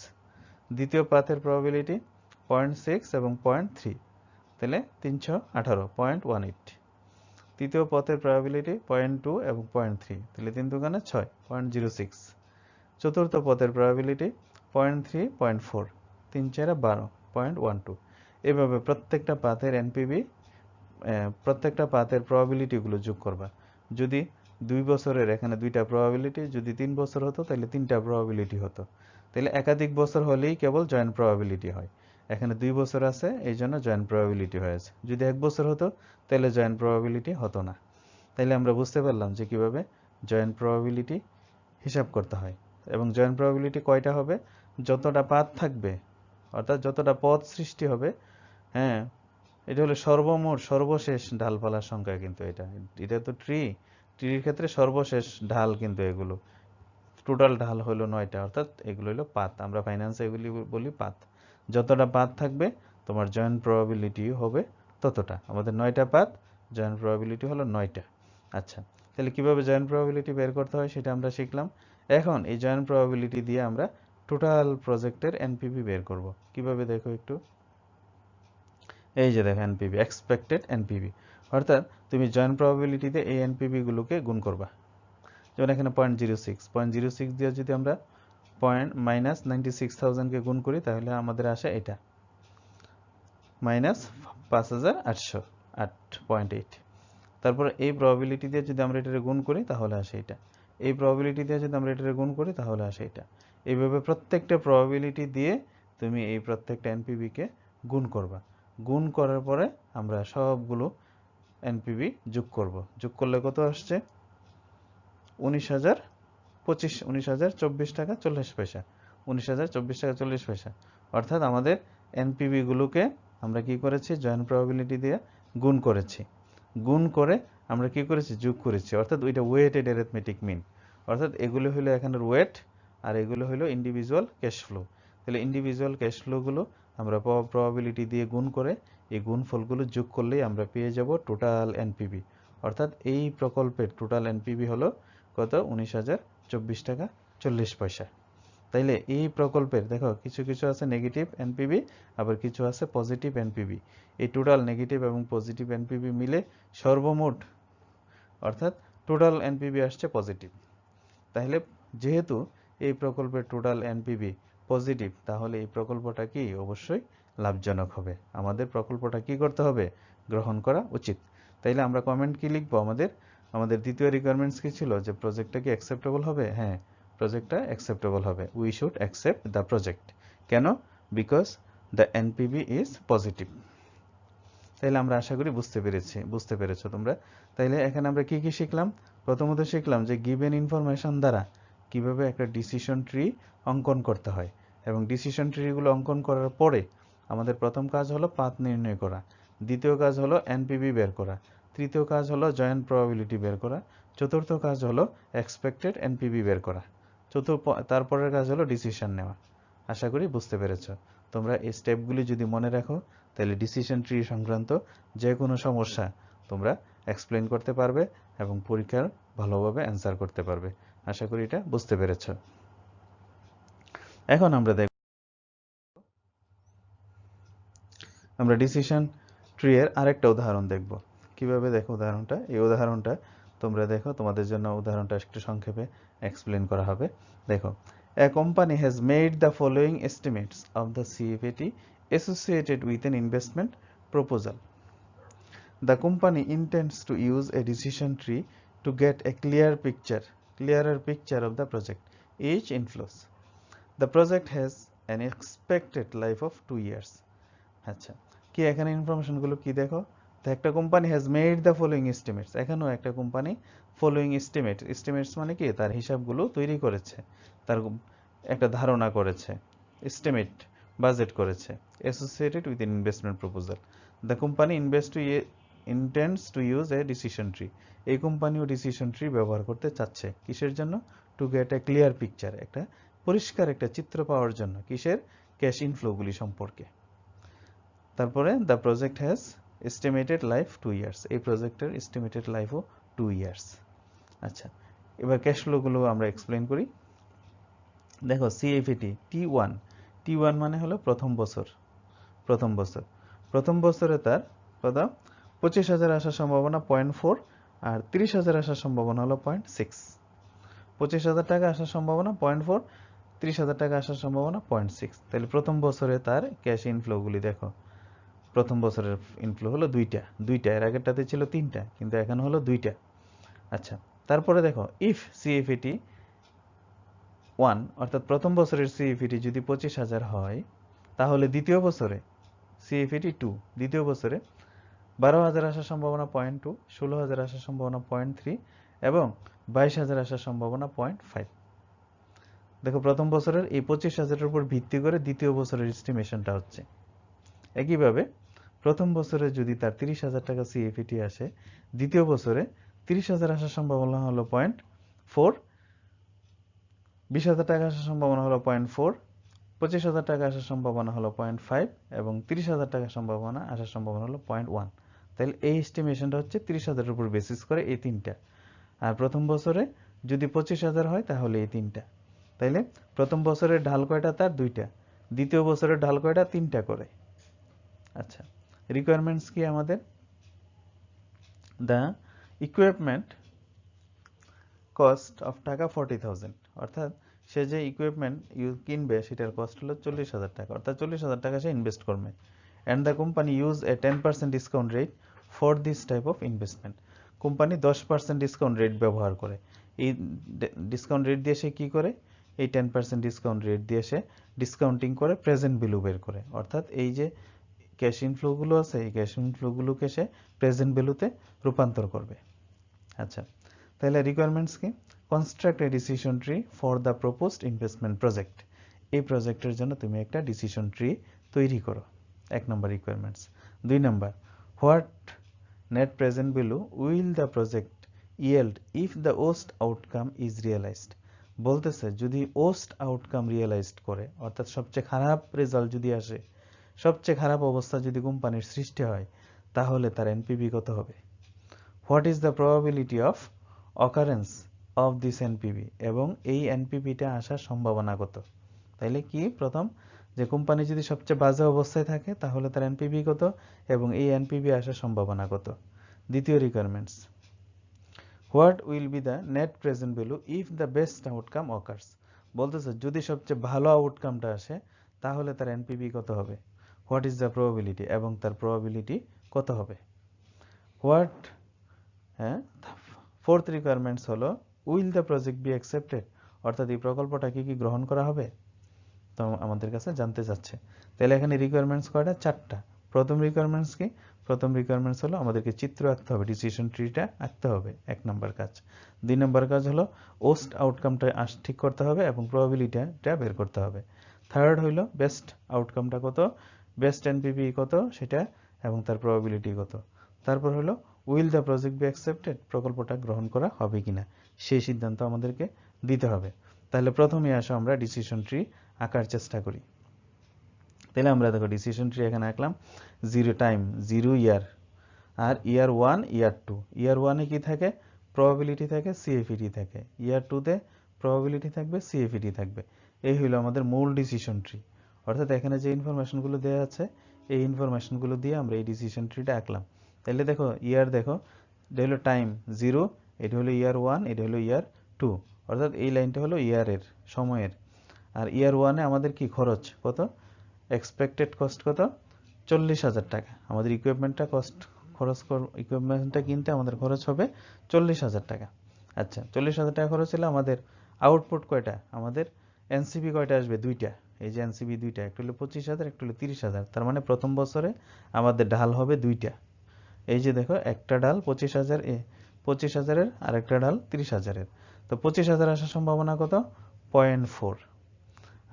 S1: দ্বিতীয় পাথের প্রবাবিলিটি 0.6 এবং 0.3, তাহলে 318, 0.18। তৃতীয় পথের প্রবাবিলিটি 0.2 এবং 0.3, তাহলে 3 দুগুণে 6, 0.06। চতুর্থ পথের প্রবাবিলিটি 0.3, 0.4, 3 4 12, 0.12। এভাবে প্রত্যেকটা পাথের এনপিভি, প্রত্যেকটা পাথের প্রবাবিলিটিগুলো যোগ করবা। যদি 2 বছরের এখানে 2টা প্রবাবিলিটি, যদি 3 বছর হতো তাহলে 3টা প্রবাবিলিটি হতো। তাহলে একাধিক বছর হলেই কেবল জয়েন্ট প্রবাবিলিটি হয়। এখানে 2 বছর আছে এই জন্য জয়েন্ট প্রবাবিলিটি হয়েছে। যদি 1 বছর হতো তাহলে জয়েন্ট প্রবাবিলিটি হতো না। তাহলে আমরা বুঝতে পারলাম যে কিভাবে জয়েন্ট প্রবাবিলিটি হিসাব করতে হয়। এবং জয়েন্ট প্রবাবিলিটি কয়টা হবে? যতটা পাথ থাকবে, অর্থাৎ যতটা পথ সৃষ্টি হবে, হ্যাঁ, এটা হলো সর্বশেষ ঢালপালার সংখ্যা। কিন্তু এটা তো ট্রির ক্ষেত্রে সর্বশেষ ঢাল, কিন্তু এগুলো টোটাল ঢাল হলো 9টা, অর্থাৎ এগুলো হলো পাথ। আমরা ফাইন্যান্সে এগুলি বলি পাথ। যতটা পাথ থাকবে তোমার জয়েন্ট প্রবাবিলিটি হবে ততটা। আমাদের 9টা পাথ, জয়েন্ট প্রবাবিলিটি হলো 9টা। আচ্ছা, তাহলে কিভাবে জয়েন্ট প্রবাবিলিটি বের করতে হয় সেটা আমরা শিখলাম। এখন এই জয়েন্ট প্রবাবিলিটি দিয়ে আমরা টোটাল প্রজেক্টের এনপিভি বের করব। কিভাবে দেখো একটু। এই যে দেখো এনপিভি, এক্সপেক্টেড এনপিভি, অর্থাৎ তুমি জয়েন্ট প্রবাবিলিটিতে এই এনপিভি গুলোকে গুণ করবা। যেমন এখানে 0.06 দিয়ে যদি আমরা -96,000 কে গুণ করি তাহলে আমাদের আসে এটা -5808.8। তারপর এই প্রবাবিলিটি দিয়ে যদি আমরা এটারে গুণ করি তাহলে আসে এটা, এই প্রবাবিলিটি দিয়ে যদি আমরা এটারে গুণ করি তাহলে আসে এটা। এইভাবে প্রত্যেকটা প্রবাবিলিটি দিয়ে তুমি এই প্রত্যেকটা এনপিভি কে গুণ করবা। গুণ করার পরে আমরা সবগুলো এনপিভি যোগ করব। যোগ করলে কত আসছে? 19,024 টাকা 40 পয়সা। 19,024 টাকা 40 পয়সা। অর্থাৎ আমাদের এনপিভি গুলোকে আমরা কি করেছি? জয়েন্ট প্রবাবিলিটি দিয়ে গুণ করেছি। গুণ করে আমরা কি করেছি? যোগ করেছি। অর্থাৎ ওইটা ওয়েটেড অ্যারিথমেটিক মিন। অর্থাৎ এগুলো হলো এখানের ওয়েট আর এগুলো হলো ইন্ডিভিজুয়াল ক্যাশ ফ্লো। তাহলে ইন্ডিভিজুয়াল ক্যাশ ফ্লোগুলো আমরা প্রবাবিলিটি দিয়ে গুণ করে এই গুণফলগুলো যোগ করলেই আমরা পেয়ে যাব টোটাল এনপিভি। অর্থাৎ এই প্রকল্পের টোটাল এনপিভি হলো কত? 19,024 টাকা 40 পয়সা। তাইলে এই প্রকল্পের দেখো কিছু কিছু আছে নেগেটিভ এনপিভি, আবার কিছু আছে পজিটিভ এনপিভি। এই টোটাল নেগেটিভ এবং পজিটিভ এনপিভি মিলে সর্বমোট অর্থাৎ টোটাল এনপিভি আসছে পজিটিভ। তাহলে যেহেতু এই প্রকল্পের টোটাল এনপিভি পজিটিভ, তাহলে এই প্রকল্পটা কি অবশ্যই লাভজনক হবে। আমাদের প্রকল্পটা কি করতে হবে? গ্রহণ করা উচিত। তাইলে আমরা কমেন্ট কি লিখবো? আমাদের দ্বিতীয় রিকোয়ারমেন্টস কি ছিল? যে প্রজেক্টটা কি অ্যাকসেপ্টেবল হবে? হ্যাঁ, প্রজেক্টটা অ্যাকসেপ্টেবল হবে। We should accept the project. কেন? Because the NPV is positive. তাইলে আমরা আশা করি বুঝতে পেরেছো তোমরা। তাইলে এখানে আমরা কি কি শিখলাম? প্রথমত শিখলাম যে গিভেন ইনফরমেশন দ্বারা কিভাবে একটা ডিসিশন ট্রি অঙ্কন করতে হয়, এবং ডিসিশন ট্রিগুলো অঙ্কন করার পরে আমাদের প্রথম কাজ হলো পাথ নির্ণয় করা, দ্বিতীয় কাজ হলো এনপিভি বের করা, তৃতীয় কাজ হলো জয়েন্ট প্রবাবিলিটি বের করা, চতুর্থ কাজ হলো এক্সপেক্টেড এনপিভি বের করা, তারপরের কাজ হলো ডিসিশন নেওয়া। আশা করি বুঝতে পেরেছো। তোমরা এই স্টেপগুলি যদি মনে রাখো তাহলে ডিসিশন ট্রি সংক্রান্ত যে কোনো সমস্যা তোমরা এক্সপ্লেন করতে পারবে এবং পরীক্ষার ভালোভাবে অ্যান্সার করতে পারবে। আশা করি এটা বুঝতে পেরেছ। এখন আমরা ডিসিশন ট্রি এর আরেকটা উদাহরণ দেখব। কিভাবে দেখো উদাহরণটা? এই উদাহরণটা তোমরা দেখো, তোমাদের জন্য উদাহরণটা একটু সংক্ষেপে এক্সপ্লেন করা হবে। দেখো, a company has made the following estimates of the CFAT associated with an investment proposal. The company intends to use a decision tree to get a clearer picture of the project, each inflows. The project has an expected life of 2 years. আচ্ছা, কি এখানে information গুলো কি দেখো? তো একটা company has made the following estimates. এখানেও একটা কোম্পানি ফলোইং এস্টিমেটস মানে কি? তার হিসাবগুলো তৈরি করেছে, তার একটা ধারণা করেছে, এস্টিমেট বাজেট করেছে, associated with an investment proposal. The company intends to use a decision tree. এই কোম্পানিও ডিসিশন ট্রি ব্যবহার করতে চাচ্ছে কিসের জন্য? To get A clear picture, একটা পরিষ্কার একটা চিত্র পাওয়ার জন্য। কিসের? ক্যাশ ইনফ্লোগুলি সম্পর্কে। তারপরে the project has estimated life 2 years. এই প্রজেক্টের এস্টিমেটেড লাইফও 2 ইয়ার্স। আচ্ছা, এবার ক্যাশ ফ্লোগুলো আমরা এক্সপ্লেন করি। দেখো, সিএফএটি টি1 মানে হলো প্রথম বছর। প্রথম বছরে তার কত? 25,000 আসার সম্ভাবনা 0.4, আর 30,000 আসার সম্ভাবনা হলো 0.6। 25,000 টাকা আসার সম্ভাবনা 0.4, 30,000 টাকা আসার সম্ভাবনা 0.6। তাহলে প্রথম বছরে তার ক্যাশ ইনফ্লোগুলি দেখো। প্রথম বছরের ইনফ্লো হলো দুইটা, এর আগেরটাতে ছিল 3টা, কিন্তু এখন হলো 2টা। আচ্ছা, তারপরে দেখো, ইফ সিএফএটি 1 অর্থাৎ প্রথম বছরের সিএফএটি যদি 25,000 হয়, তাহলে দ্বিতীয় বছরে সিএফএটি 2 দ্বিতীয় বছরে 12,000 আসার সম্ভাবনা 0.2, 16,000 আসার সম্ভাবনা 0.3 এবং 22,000 আসার সম্ভাবনা 0.5। দেখো, প্রথম বছরের এই 25,000-এর উপর ভিত্তি করে দ্বিতীয় বছরের এস্টিমেশনটা হচ্ছে। একইভাবে প্রথম বছরে যদি তার 30,000 টাকা সিএফএটি আসে, দ্বিতীয় বছরে 30,000 আসার সম্ভাবনা হলো 0.4, 20,000 টাকা আসার সম্ভাবনা হলো 0.4, 25,000 টাকা আসার সম্ভাবনা হলো 0.5 এবং 30,000 টাকা সম্ভাবনা আসার সম্ভাবনা হলো 0.1। তাহলে এই এস্টিমেশনটা হচ্ছে 30,000-এর উপর বেসিস করে এই 3টা। আর প্রথম বছরে যদি 25,000 হয় তাহলে এই 3টা। তাইলে প্রথম বছরের ঢাল কয়টা? তার 2টা। দ্বিতীয় বছরের ঢাল কয়টা? 3টা করে। আচ্ছা, রিকোয়ারমেন্টস কি আমাদের? দ্য ইকুইপমেন্ট কস্ট অফ টাকা 40,000, অর্থাৎ সে যে ইকুইপমেন্ট কিনবে সেটার কস্ট হলো 40,000 টাকা, অর্থাৎ 40,000 টাকা সে ইনভেস্ট করবে। And the company use a 10% discount rate for this type of investment. Company 10% discount rate ব্যবহার করে। এই ডিসকাউন্ট রেট দিয়ে সে কী করে? এই 10% ডিসকাউন্ট রেট দিয়ে সে ডিসকাউন্টিং করে প্রেজেন্ট ভ্যালু বের করে, অর্থাৎ এই যে ক্যাশ ইনফ্লোগুলো আছে এই ক্যাশ ইনফ্লোগুলোকে সে প্রেজেন্ট ভ্যালুতে রূপান্তর করবে। আচ্ছা, তাহলে রিকোয়ারমেন্টস কি? Construct a decision tree for the proposed investment project. এই প্রজেক্টের জন্য তুমি একটা ডিসিশন ট্রি তৈরি করো, 1 number requirements. 2 number, what net present value will the project yield if the worst outcome is realized। বলতেছে যদি worst outcome realized করে, অর্থাৎ সবচেয়ে খারাপ রেজাল্ট যদি আসে, সবচেয়ে খারাপ অবস্থা যদি কোম্পানির সৃষ্টি হয়, তাহলে তার এনপিভি কত হবে? What is the probability of occurrence of this NPV, এবং এই এনপিভিটা আসার সম্ভাবনা কত? তাইলে কি প্রথম, যে কোম্পানি যদি সবচেয়ে বাজে অবস্থায় থাকে তাহলে তার এনপিভি কত এবং এই এনপিভি আসার সম্ভাবনা কত? দ্বিতীয় requirements, what will be the net present value if the best outcome occurs. বলতেছে যদি সবচেয়ে ভালো আউটকামটা আসে তাহলে তার এনপিভি কত হবে? হোয়াট ইজ দ্য প্রবাবিলিটি, এবং তার প্রবাবিলিটি কত হবে? হোয়াট, হ্যাঁ, ফোর্থ রিকোয়ারমেন্টস হলো will the project be accepted, অর্থাৎ এই প্রকল্পটাকে কি গ্রহণ করা হবে? তো আমাদের কাছে জানতে চাচ্ছে। তাহলে এখানে রিকোয়ারমেন্টস কয়টা? 4টা। প্রথম রিকোয়ারমেন্টস কি? প্রথম রিকোয়ারমেন্টস হলো আমাদেরকে চিত্র আঁকতে হবে, ডিসিশন ট্রিটা আঁকতে হবে, 1 নম্বর কাজ। 2 নম্বর কাজ হলো ওস্ট আউটকামটা ঠিক করতে হবে এবং প্রবাবিলিটিটা বের করতে হবে। থার্ড হইলো বেস্ট আউটকামটা কত, বেস্ট এনপিভি কত সেটা এবং তার প্রবাবিলিটি কত। তারপর হলো will the project be accepted, প্রকল্পটা গ্রহণ করা হবে কিনা সেই সিদ্ধান্ত আমাদেরকে দিতে হবে। তাহলে প্রথমে আসো আমরা ডিসিশন ট্রি আঁকার চেষ্টা করি। তাহলে আমরা দেখো ডিসিশন ট্রি এখানে আঁকলাম, 0 টাইম 0 ইয়ার, আর ইয়ার 1 ইয়ার 2। ইয়ার 1-এ কি থাকে? প্রবাবিলিটি থাকে, সিএফইটি থাকে। ইয়ার 2-তে প্রবাবিলিটি থাকবে, সিএফইটি থাকবে। এই হলো আমাদের মূল ডিসিশন ট্রি, অর্থাৎ এখানে যে ইনফরমেশনগুলো দেওয়া আছে এই ইনফরমেশনগুলো দিয়ে আমরা এই ডিসিশন ট্রিটা আঁকলাম। তাহলে দেখো ইয়ার, দেখো এটা হলো টাইম 0, এটা হলো ইয়ার 1, এটা হলো ইয়ার 2, অর্থাৎ এই লাইনটা হলো ইয়ারের, সময়ের। আর ইয়ার 1-এ আমাদের কি খরচ কত? এক্সপেক্টেড কস্ট কত? 40,000 টাকা। আমাদের ইকুইপমেন্টটা ইকুইপমেন্টটা কিনতে আমাদের খরচ হবে 40,000 টাকা। আচ্ছা, 40,000 টাকা খরচ হলে আমাদের আউটপুট কয়টা? আমাদের এনসিবি কয়টা আসবে? 2টা। এই যে এনসিবি 2টা, একটা হলো 25,000, একটা হলো 30,000। তার মানে প্রথম বছরে আমাদের ঢাল হবে 2টা। এই যে দেখো, একটা ডাল 25,000-এর আর একটা ডাল 30,000-এর। তো 25,000 আসার সম্ভাবনা কত? 0.4।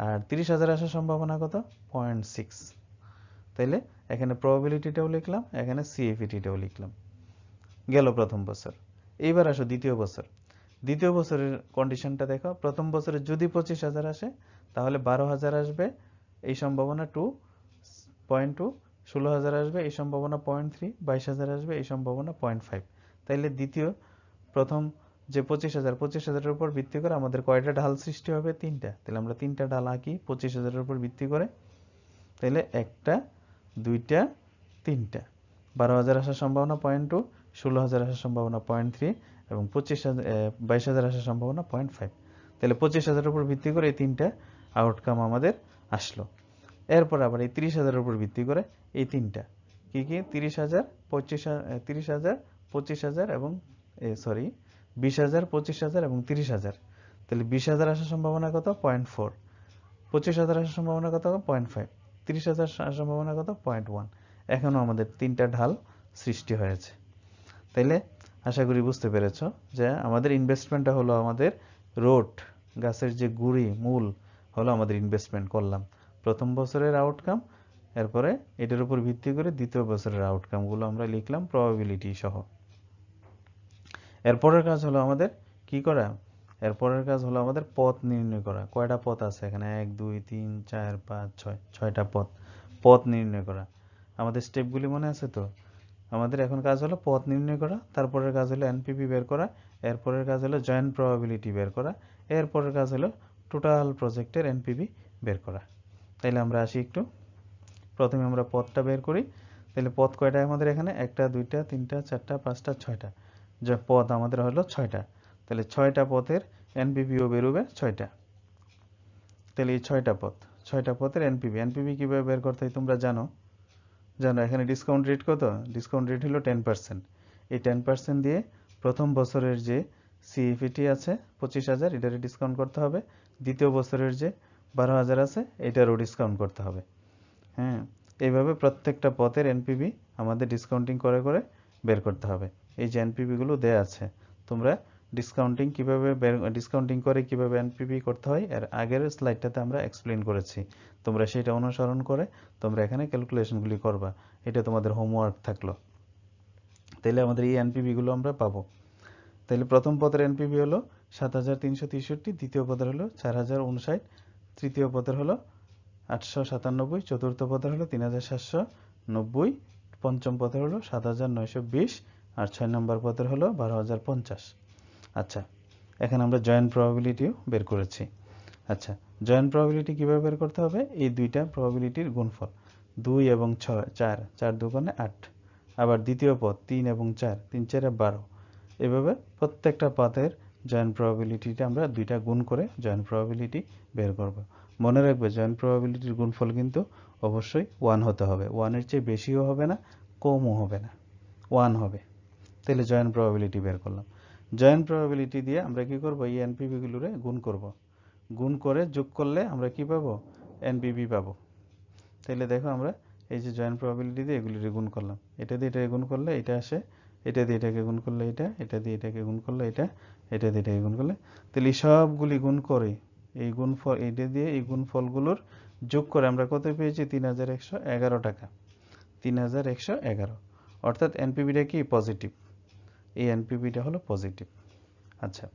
S1: আর 30,000 আসার সম্ভাবনা কত? 0.6। তাইলে এখানে প্রবাবিলিটিটাও লিখলাম, এখানে সিএফইটিটাও লিখলাম। গেল প্রথম বছর। এইবার আসো দ্বিতীয় বছর। দ্বিতীয় বছরের কন্ডিশনটা দেখো, প্রথম বছরে যদি 25,000 আসে তাহলে 12,000 আসবে, এই সম্ভাবনা 2.2। 16,000 আসবে, এই সম্ভাবনা 0.3। 22,000 আসবে, এই সম্ভাবনা 0.5। তাইলে প্রথম যে 25,000-এর উপর ভিত্তি করে আমাদের কয়টা ঢাল সৃষ্টি হবে? 3টা। তাহলে আমরা 3টা ঢাল আঁকি 25,000-এর উপর ভিত্তি করে। তাহলে 1টা, 2টা, 3টা। 12,000 আসার সম্ভাবনা 0.2, 16,000 আসার সম্ভাবনা 0.3 এবং 22,000 আসার সম্ভাবনা 0.5। তাহলে 25,000-এর উপর ভিত্তি করে এই 3টা আউটকাম আমাদের আসলো। এরপর আবার এই 30,000-এর উপর ভিত্তি করে এই 3টা কি কি? 30,000, 25,000 এবং 20,000, 25,000 এবং 30,000। তাহলে 20,000 আসার সম্ভাবনা কত? 0.4। 25,000 আসার সম্ভাবনা কত? 0.5। 30,000 আসার সম্ভাবনা কত? 0.1। এখনো আমাদের 3টা ঢাল সৃষ্টি হয়েছে। তাইলে আশা করি বুঝতে পেরেছ যে আমাদের ইনভেস্টমেন্টটা হলো আমাদের রোট, গাছের যে গুড়ি, মূল হলো আমাদের ইনভেস্টমেন্ট করলাম। প্রথম বছরের আউটকাম, এরপরে এটার উপর ভিত্তি করে দ্বিতীয় বছরের আউটকামগুলো আমরা লিখলাম প্রবাবিলিটি সহ। এরপরের কাজ হলো আমাদের কি করা? এরপরের কাজ হলো আমাদের পথ নির্ণয় করা। কয়টা পথ আছে এখানে? 1, 2, 3, 4, 5, 6, 6টা পথ নির্ণয় করা। আমাদের স্টেপগুলি মনে আছে তো? আমাদের এখন কাজ হলো পথ নির্ণয় করা, তারপরের কাজ হলো এনপিভি বের করা, এরপরের কাজ হলো জয়েন্ট প্রবাবিলিটি বের করা, এরপরের কাজ হলো টোটাল প্রজেক্টের এনপিভি বের করা। তাইলে আমরা আসি একটু, প্রথমে আমরা পথটা বের করি। তাহলে পথ কয়টা আমাদের এখানে? 1টা, 2টা, 3টা, 4টা, 5টা, 6টা। যে পথ আমাদের হলো 6টা। তাহলে 6টা পথের এনপিভিও বেরোবে 6টা। তাহলে এই 6টা পথের এনপিভি কিভাবে বের করতে হয় তোমরা জানো। এখানে ডিসকাউন্ট রেট কত? ডিসকাউন্ট রেট হলো 10%। এই 10% দিয়ে প্রথম বছরের যে সিএফইটি আছে 25,000, এটারে ডিসকাউন্ট করতে হবে। দ্বিতীয় বছরের যে 12,000 আছে এটারও ডিসকাউন্ট করতে হবে। হ্যাঁ, এইভাবে প্রত্যেকটা পথের এনপিভি আমাদের ডিসকাউন্টিং করে করে বের করতে হবে। এই যে এনপিভি গুলো দেয়া আছে, তোমরা ডিসকাউন্টিং করে কিভাবে এনপিভি করতে হয় এর আগের স্লাইডটাতে আমরা এক্সপ্লেইন করেছি। তোমরা সেটা অনুসরণ করে তোমরা এখানে ক্যালকুলেশনগুলি করবা। এটা তোমাদের হোমওয়ার্ক থাকলো। তাহলে আমাদের এই এনপিভি গুলো আমরা পাবো। তাহলে প্রথম পদের এনপিভি হলো 7,363, দ্বিতীয় পদের হলো 4,059, তৃতীয় পদের হলো 897, চতুর্থ পদের হলো 3,790, পঞ্চম পদের হলো 7,920 আর 6 নম্বর পদের হলো 12,050। আচ্ছা, এখানে আমরা জয়েন্ট প্রবাবিলিটিও বের করেছি। আচ্ছা, জয়েন্ট প্রবাবিলিটি কিভাবে বের করতে হবে? এই দুইটা প্রবাবিলিটির গুণফল 2 এবং 4, 4 দুগুণে 8। আবার দ্বিতীয় পদ 3 এবং 4, 3 4 12। এভাবে প্রত্যেকটা পদের জয়েন্ট প্রবাবিলিটিটা আমরা দুইটা গুণ করে জয়েন্ট প্রবাবিলিটি বের করব। মনে রাখবে জয়েন্ট প্রবাবিলিটির গুণফল কিন্তু অবশ্যই 1 হতে হবে। 1 এর চেয়ে বেশিও হবে না, কমও হবে না, 1 হবে। তাহলে জয়েন্ট প্রবাবিলিটি বের করলাম। জয়েন্ট প্রবাবিলিটি দিয়ে আমরা কি করব? এই এনপিভি গুলোরে গুণ করব। গুণ করে যোগ করলে আমরা কি পাবো? এনপিভি পাবো। তাহলে দেখো আমরা এই যে জয়েন্ট প্রবাবিলিটি দিয়ে এগুলিরে গুণ করলাম। এটা দিয়ে এটাকে গুণ করলে এটা আসে, এটা দিয়ে এটাকে গুণ করলে এটা, এটা দিয়ে এটাকে গুণ করলে এটা, এটা দিয়ে এটাকে গুণ করলে, তাহলে সবগুলি গুণ করে এই গুণফল, এটা দিয়ে এই গুণফলগুলোর যোগ করে আমরা কত পেয়েছি? 3,111 টাকা। 3,111, অর্থাৎ এনপিভিটা কি? পজিটিভ। এই এনপিভিটা হলো পজিটিভ। আচ্ছা,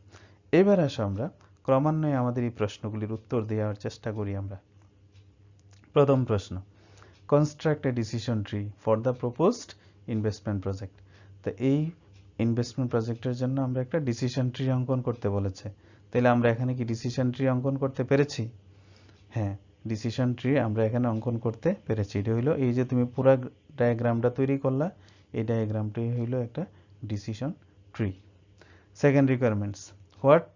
S1: এবার আসো আমরা ক্রমান্বয়ে আমাদের এই প্রশ্নগুলির উত্তর দেওয়ার চেষ্টা করি আমরা। প্রথম প্রশ্ন, construct a decision tree for the proposed investment project. তো এই ইনভেস্টমেন্ট প্রজেক্টের জন্য আমরা একটা ডিসিশন ট্রি অঙ্কন করতে বলেছে। তাহলে আমরা এখানে কি ডিসিশন ট্রি অঙ্কন করতে পেরেছি? হ্যাঁ, ডিসিশন ট্রি আমরা এখানে অঙ্কন করতে পেরেছি। এটা হইলো এই যে তুমি পুরো ডায়াগ্রামটা তৈরি করলা, এই ডায়াগ্রামটাই হইলো একটা decision tree. Second requirements, what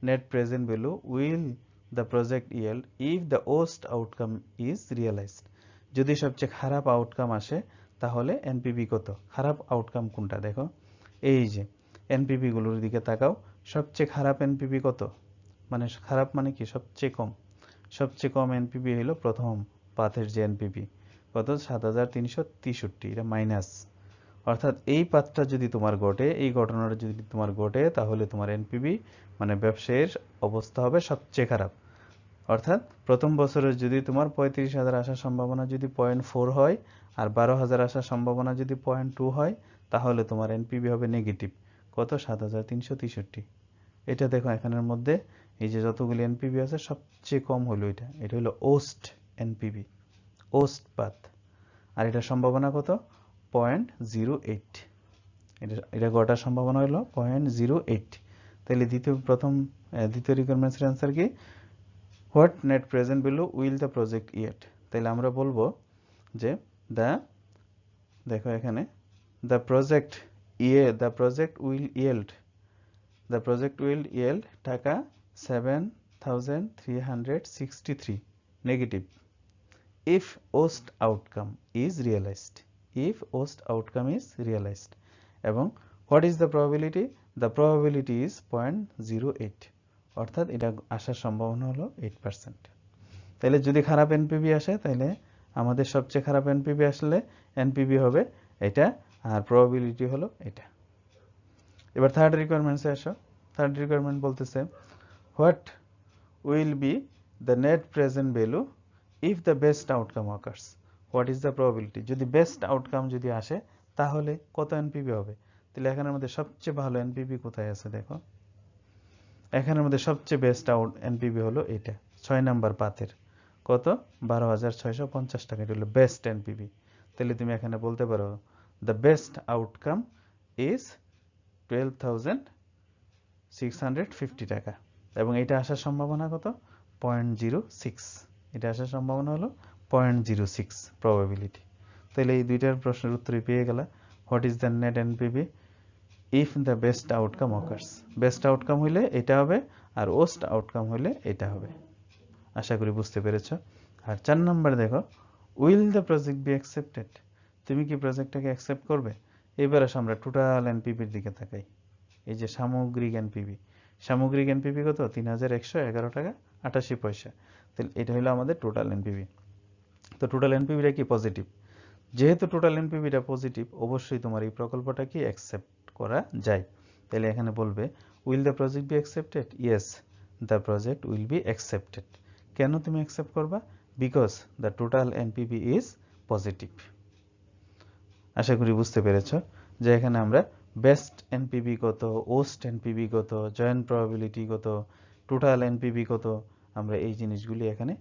S1: net present value will the project yield if the worst outcome is realized? যদি সবচেয়ে খারাপ আউটকাম আসে তাহলে এনপিভি কত? খারাপ আউটকাম কোনটা? দেখো এই যে এনপিভি গুলোর দিকে তাকাও, সবচেয়ে খারাপ এনপিভি কত? মানে খারাপ মানে কি? সবচেয়ে কম। সবচেয়ে কম এনপিভি হলো প্রথম পাথের যে এনপিভি কত? 7,363, এটা মাইনাস। অর্থাৎ এই পাথটা যদি তোমার ঘটে, এই ঘটনাটা যদি তোমার ঘটে, তাহলে তোমার এনপিভি মানে ব্যবসায়ের অবস্থা হবে সবচেয়ে খারাপ। অর্থাৎ প্রথম বছরের যদি তোমার 35,000 আসার সম্ভাবনা যদি 0.4 হয় আর 12,000 আসার সম্ভাবনা যদি 0.2 হয়, তাহলে তোমার এনপিভি হবে নেগেটিভ। কত? 7,363। এটা দেখো এখানের মধ্যে এই যে যতগুলি এনপিভি আছে সবচেয়ে কম হলো এটা। এটা হলো ওস্ট এনপিভি, ওস্ট পাথ। আর এটা সম্ভাবনা কত? 0.08। এটা ঘটার সম্ভাবনা হলো 0.08। তাহলে দ্বিতীয় রিকোয়ারমেন্টসের অ্যান্সার কি? What net present value will the project yet. তাহলে আমরা বলবো যে দেখো এখানে দ্য প্রজেক্ট উইল ইয়েল্ড টাকা 7,363 negative if worst outcome is realized. এবং what is the probability? The probability is 0.08, অর্থাৎ এটা আসার সম্ভাবনা হলো 8%। তাহলে যদি খারাপ এনপিভি আসে, তাহলে আমাদের সবচেয়ে খারাপ এনপিভি আসলে এনপিভি হবে এটা, আর প্রবাবিলিটি হলো এটা। এবার থার্ড রিকোয়ারমেন্টসে আসো। থার্ড রিকোয়ারমেন্ট বলতেছে what will be the net present value if the best outcome occurs. What is the probability? যদি বেস্ট আউটকাম যদি আসে তাহলে কত এনপিভি হবে? তাহলে এখানের মধ্যে সবচেয়ে ভালো এনপিভি কোথায় আছে? দেখো এখানের মধ্যে সবচেয়ে বেস্ট এনপিভি হলো এটা, 6 নাম্বার পাতের কত? 12,650 টাকা। এটা হলো বেস্ট এনপিভি। তাহলে তুমি এখানে বলতে পারো দ্য বেস্ট আউটকাম ইজ 12,650 টাকা। এবং এটা আসার সম্ভাবনা কত? 0.06। এটা আসার সম্ভাবনা হলো 0.06 প্রবাবিলিটি। তাহলে এই দুইটার প্রশ্নের উত্তরই পেয়ে গেলা। What is the net NPV if the best outcome occurs, best outcome হইলে এটা হবে আর ওস্ট আউটকাম হইলে এটা হবে। আশা করি বুঝতে পেরেছো। আর 4 নাম্বার দেখো, will the project be accepted, তুমি কি প্রজেক্টটাকে অ্যাকসেপ্ট করবে? এবার আসো আমরা টোটাল এনপিভির দিকে তাকাই। এই যে সামগ্রিক এনপিভি, সামগ্রিক এনপিভি কত? 3111 টাকা 88 পয়সা। তাহলে এটা হলো আমাদের টোটাল এনপিভি। তো টোটাল এনপিভিটা কি? পজিটিভ। যেহেতু টোটাল এনপিভিটা পজিটিভ, অবশ্যই তোমার এই প্রকল্পটা কি অ্যাকসেপ্ট করা যায়। তাহলে এখানে বলবে will the project be accepted? Yes, the project will be accepted. কেন তুমি অ্যাকসেপ্ট করবা? Because the total NPV is positive. আশা করি বুঝতে পেরেছো যে এখানে আমরা বেস্ট এনপিভি কত, ওস্ট এনপিভি কত, জয়েন্ট প্রবাবিলিটি কত, টোটাল এনপিভি কত, আমরা এই জিনিসগুলি এখানে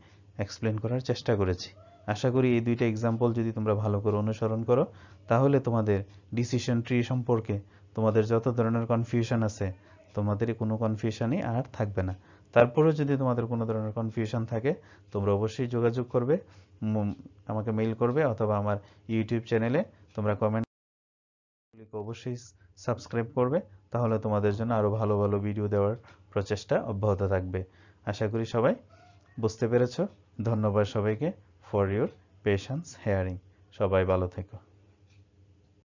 S1: এক্সপ্লেন করার চেষ্টা করেছি। আশা করি এই দুইটা এক্সাম্পল যদি তোমরা ভালো করে অনুসরণ করো, তাহলে তোমাদের ডিসিশন ট্রি সম্পর্কে তোমাদের যত ধরনের কনফিউশন আছে, তোমাদের কোনো কনফিউশনই আর থাকবে না। তারপরেও যদি তোমাদের কোনো ধরনের কনফিউশন থাকে, তোমরা অবশ্যই যোগাযোগ করবে, আমাকে মেইল করবে, অথবা আমার ইউটিউব চ্যানেলে তোমরা কমেন্ট অবশ্যই সাবস্ক্রাইব করবে। তাহলে তোমাদের জন্য আরো ভালো ভালো ভিডিও দেওয়ার প্রচেষ্টা অব্যাহত থাকবে। আশা করি সবাই বুঝতে পেরেছো। ধন্যবাদ সবাইকে ফর ইউর পেশেন্স হেয়ারিং। সবাই ভালো থেকো।